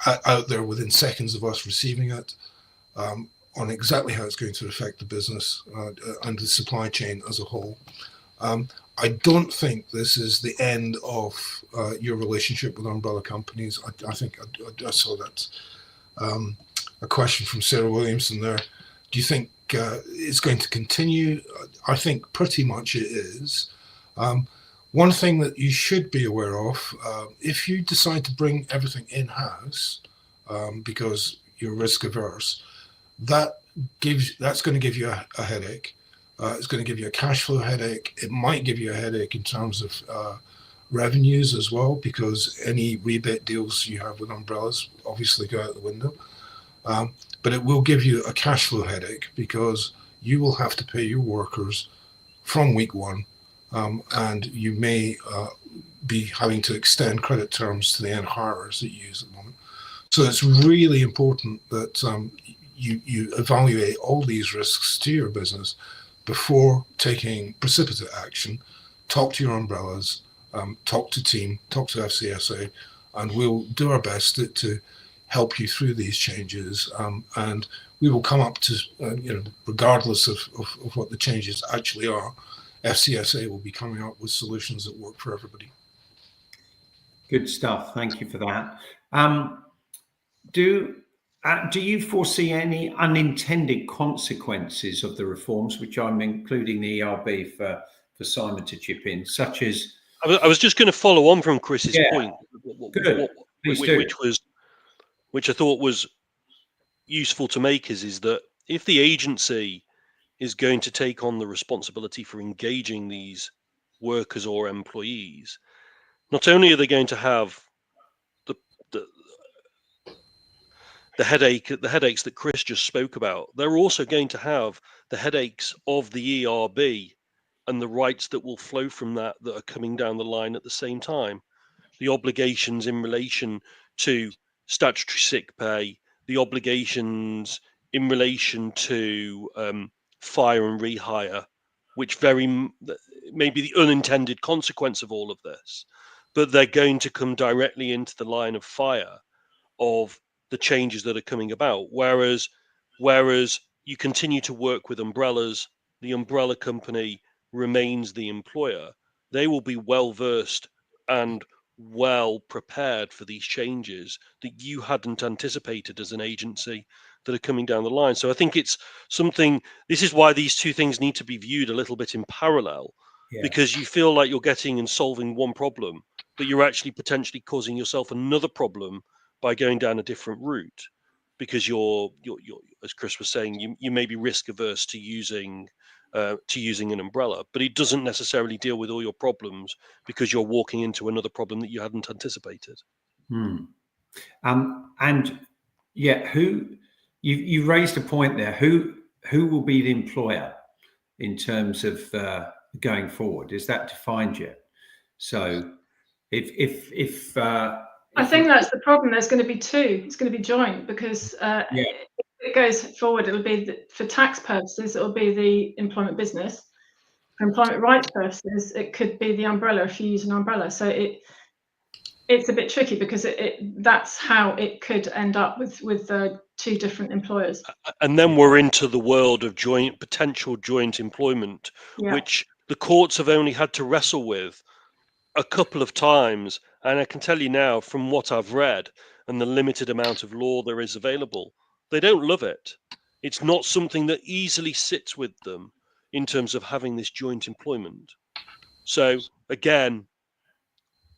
out there within seconds of us receiving it on exactly how it's going to affect the business and the supply chain as a whole. I don't think this is the end of your relationship with umbrella companies. I think I saw that a question from Sarah Williamson there. Do you think it's going to continue? I think pretty much it is. One thing that you should be aware of, if you decide to bring everything in-house because you're risk averse, that's going to give you a headache. It's going to give you a cash flow headache. It might give you a headache in terms of revenues as well, because any rebate deals you have with umbrellas obviously go out the window. But it will give you a cash flow headache, because you will have to pay your workers from week one, and you may be having to extend credit terms to the end hirers that you use at the moment. So it's really important that you evaluate all these risks to your business before taking precipitate action. Talk to your umbrellas, talk to team, talk to FCSA, and we'll do our best to help you through these changes. And we will come up to, regardless of what the changes actually are, FCSA will be coming up with solutions that work for everybody. Good stuff. Thank you for that. Do you foresee any unintended consequences of the reforms, which I'm including the ERB for Simon to chip in, such as? I was just going to follow on from Chris's point, Good. Please do. which I thought was useful to make is that if the agency is going to take on the responsibility for engaging these workers or employees, not only are they going to have the headaches that Chris just spoke about, they're also going to have the headaches of the ERB and the rights that will flow from that are coming down the line at the same time. The obligations in relation to statutory sick pay, the obligations in relation to fire and rehire, which may be the unintended consequence of all of this, but they're going to come directly into the line of fire of the changes that are coming about. Whereas you continue to work with umbrellas, the umbrella company remains the employer. They will be well versed and well prepared for these changes that you hadn't anticipated as an agency that are coming down the line. So I think it's something, this is why these two things need to be viewed a little bit in parallel, because you feel like you're getting and solving one problem, but you're actually potentially causing yourself another problem by going down a different route, because you're as Chris was saying, you may be risk averse to using an umbrella, but it doesn't necessarily deal with all your problems because you're walking into another problem that you hadn't anticipated. And you raised a point there. Who will be the employer in terms of going forward? Is that defined yet? So if I think that's the problem. There's going to be two. It's going to be joint, because if it goes forward, it'll be for tax purposes, it'll be the employment business. For employment rights purposes, it could be the umbrella if you use an umbrella. So it's a bit tricky, because that's how it could end up with two different employers. And then we're into the world of potential joint employment, which the courts have only had to wrestle with a couple of times. And I can tell you now, from what I've read and the limited amount of law there is available, they don't love it. It's not something that easily sits with them in terms of having this joint employment. So again,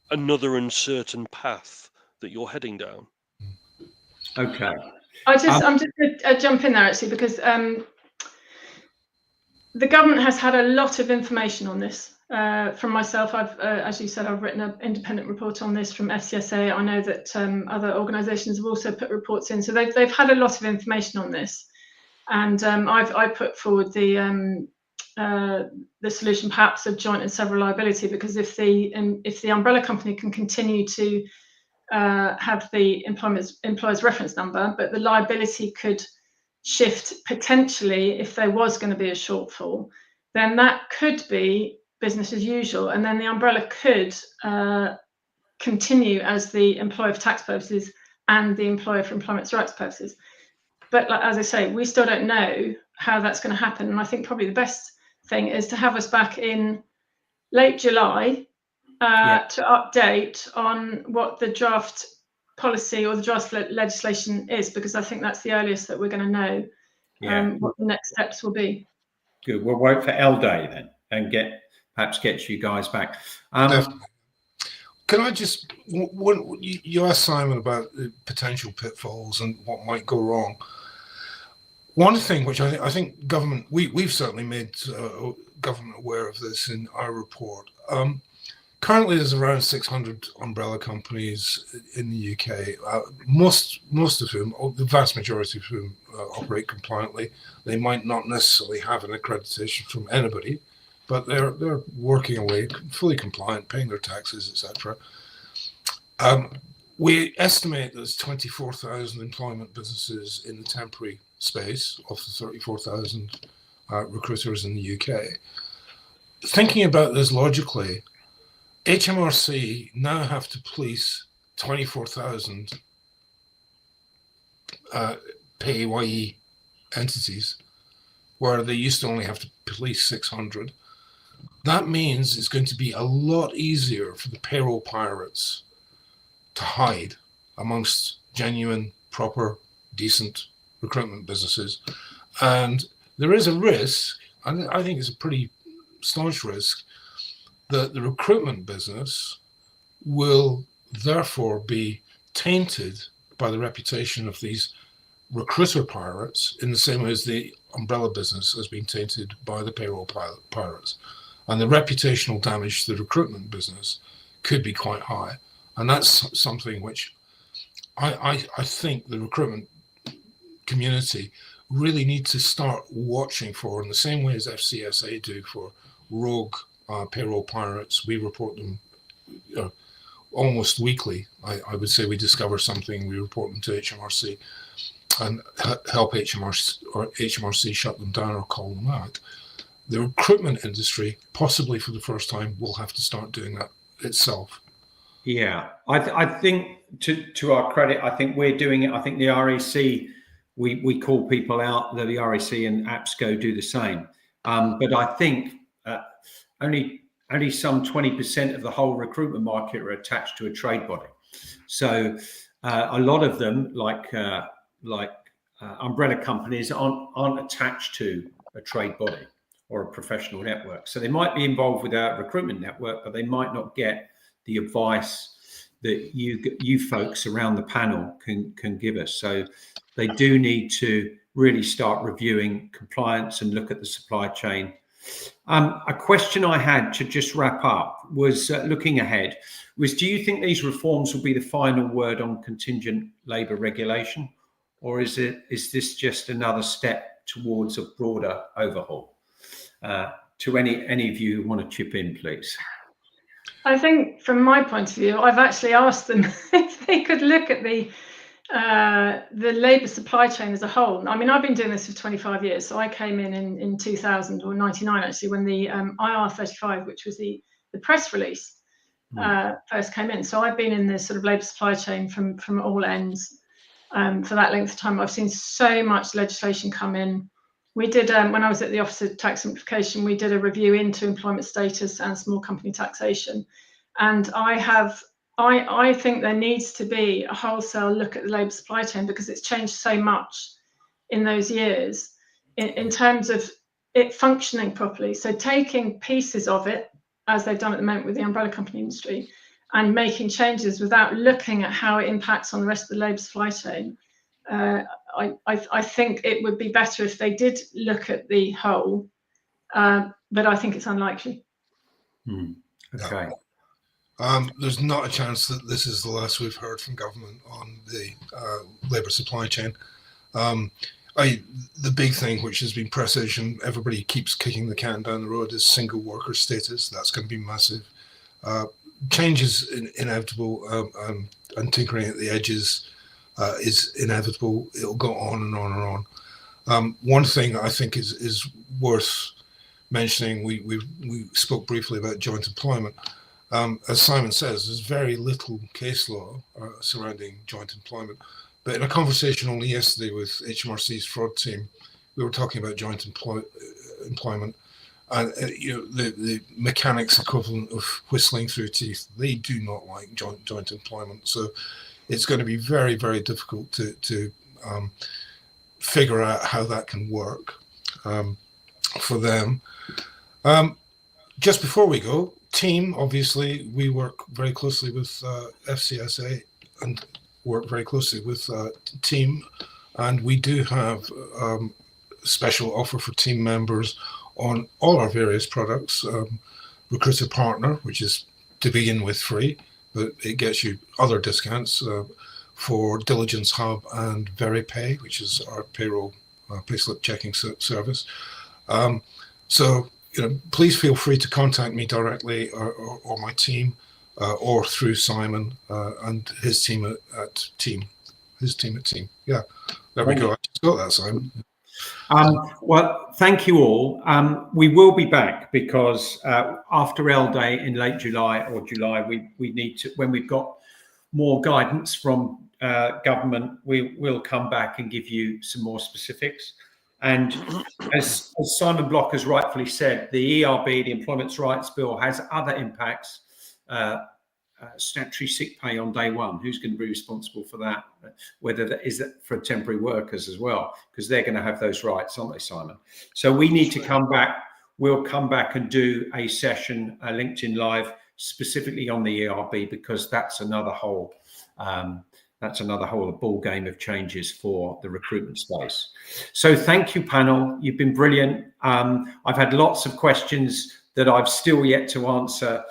another uncertain path that you're heading down. Okay. I'm just going to jump in there, actually, because the government has had a lot of information on this. From myself, I've, as you said, I've written an independent report on this from FCSA. I know that other organisations have also put reports in, so they've had a lot of information on this, and I put forward the solution perhaps of joint and several liability, because if the umbrella company can continue to have the employer's reference number, but the liability could shift potentially if there was going to be a shortfall, then that could be business as usual, and then the umbrella could continue as the employer for tax purposes and the employer for employment rights purposes. But as I say, we still don't know how that's going to happen, and I think probably the best thing is to have us back in late July to update on what the draft policy or the draft legislation is, because I think that's the earliest that we're going to know what the next steps will be. Good. We'll wait for L Day then and perhaps get you guys back. Can I just, you asked Simon about the potential pitfalls and what might go wrong. One thing which I think government, we've certainly made government aware of this in our report. Currently, there's around 600 umbrella companies in the UK, most of whom, the vast majority of whom operate compliantly. They might not necessarily have an accreditation from anybody, but they're working away, fully compliant, paying their taxes, etc. We estimate there's 24,000 employment businesses in the temporary space of the 34,000 recruiters in the UK. Thinking about this logically, HMRC now have to police 24,000 PAYE entities, where they used to only have to police 600. That means it's going to be a lot easier for the payroll pirates to hide amongst genuine, proper decent recruitment businesses. And there is a risk, and I think it's a pretty staunch risk, that the recruitment business will therefore be tainted by the reputation of these recruiter pirates in the same way as the umbrella business has been tainted by the payroll pirates. And the reputational damage to the recruitment business could be quite high. And that's something which I think the recruitment community really need to start watching for in the same way as FCSA do for rogue payroll pirates. We report them almost weekly. I would say we discover something, we report them to HMRC and help HMRC shut them down or call them out. The recruitment industry, possibly for the first time, will have to start doing that itself. Yeah, I think to our credit, I think we're doing it. I think the RAC, we call people out, the RAC and APSCO do the same. But I think only some 20% of the whole recruitment market are attached to a trade body. So a lot of them, like umbrella companies, aren't attached to a trade body or a professional network. So they might be involved with our recruitment network, but they might not get the advice that you folks around the panel can give us. So they do need to really start reviewing compliance and look at the supply chain. A question I had to just wrap up was looking ahead was, do you think these reforms will be the final word on contingent labour regulation, or is this just another step towards a broader overhaul? To any of you who want to chip in, please. I think from my point of view, I've actually asked them if they could look at the labour supply chain as a whole. I mean, I've been doing this for 25 years. So I came in 2000 or 99, actually, when the IR35, which was the press release, first came in. So I've been in this sort of labour supply chain from all ends for that length of time. I've seen so much legislation come in. We did, when I was at the Office of Tax Simplification, we did a review into employment status and small company taxation. And I think there needs to be a wholesale look at the labour supply chain, because it's changed so much in those years in terms of it functioning properly. So taking pieces of it, as they've done at the moment with the umbrella company industry, and making changes without looking at how it impacts on the rest of the labour supply chain. I think it would be better if they did look at the whole, but I think it's unlikely. Okay. There's not a chance that this is the last we've heard from government on the labour supply chain. The big thing which has been presaged and everybody keeps kicking the can down the road is single worker status. That's going to be massive. Change is inevitable, and tinkering at the edges is inevitable. It'll go on and on and on. One thing I think is worth mentioning, we spoke briefly about joint employment. As Simon says, there's very little case law surrounding joint employment. But in a conversation only yesterday with HMRC's fraud team, we were talking about joint employment. And the mechanics equivalent of whistling through teeth, they do not like joint employment. So it's going to be very, very difficult to figure out how that can work for them. Just before we go, team, obviously, we work very closely with FCSA and work very closely with team. And we do have a special offer for team members on all our various products. Recruiter Partner, which is to begin with free, but it gets you other discounts for Diligence Hub and VeriPay, which is our payroll payslip checking service. So please feel free to contact me directly or my team or through Simon and his team at Team. His team at Team. Yeah, there we go. I just got that, Simon. Well, thank you all. We will be back because after L Day in late July or July, we need to, when we've got more guidance from government, we'll come back and give you some more specifics. And as Simon Block has rightfully said, the ERB, the Employment Rights Bill, has other impacts statutory sick pay on day one? Who's going to be responsible for that? Whether that is that for temporary workers as well, because they're going to have those rights, aren't they, Simon? So we need to come back. We'll come back and do a session, a LinkedIn Live, specifically on the ERB, because that's another whole ball game of changes for the recruitment space. So thank you, panel. You've been brilliant. I've had lots of questions that I've still yet to answer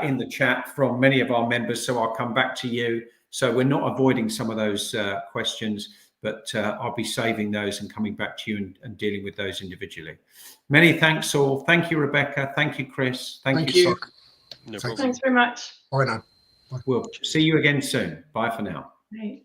in the chat from many of our members, so I'll come back to you. So we're not avoiding some of those questions, but I'll be saving those and coming back to you and dealing with those individually. Many thanks all. Thank you, Rebecca. Thank you, Chris. Thank you. No problem. Thanks very much. Bye now. We'll see you again soon. Bye for now. Right.